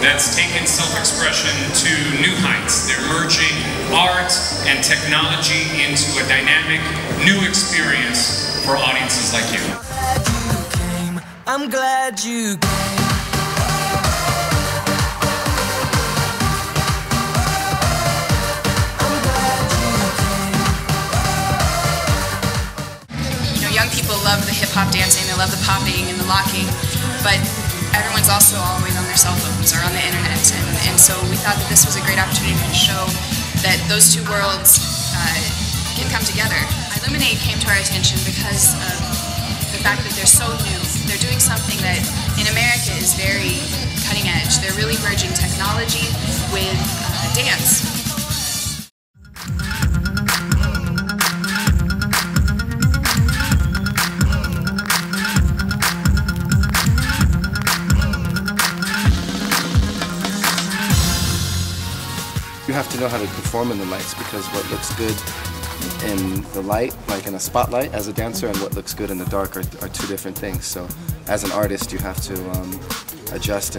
that's taken self-expression to new heights. They're merging art and technology into a dynamic, new experience for audiences like you. I'm glad you came. Young people love the hip-hop dancing, they love the popping and the locking, but everyone's also always on their cell phones or on the internet, and so we thought that this was a great opportunity to show that those two worlds can come together. Illuminate came to our attention because of the fact that they're so new. They're doing something that in America is very cutting edge. They're really merging technology with dance. You have to know how to perform in the lights, because what looks good in the light, like in a spotlight as a dancer, and what looks good in the dark are two different things. So as an artist you have to adjust,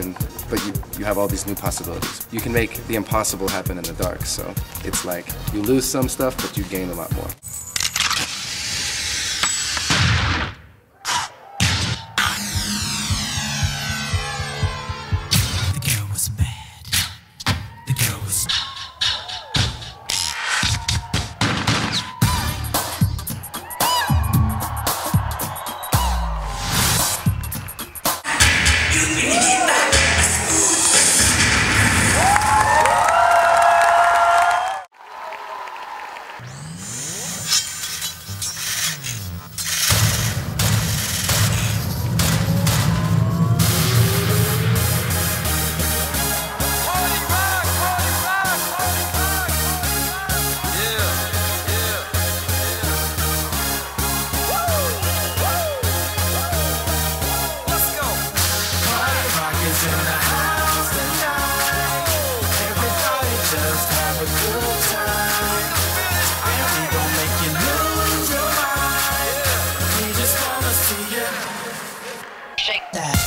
but you have all these new possibilities. You can make the impossible happen in the dark, so it's like you lose some stuff but you gain a lot more. In the house tonight, everybody just have a good time, and we gon' make you lose your mind. We just wanna see you shake that.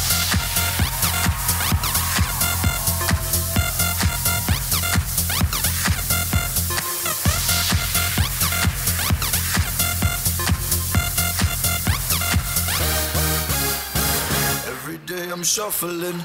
Every day I'm shuffling.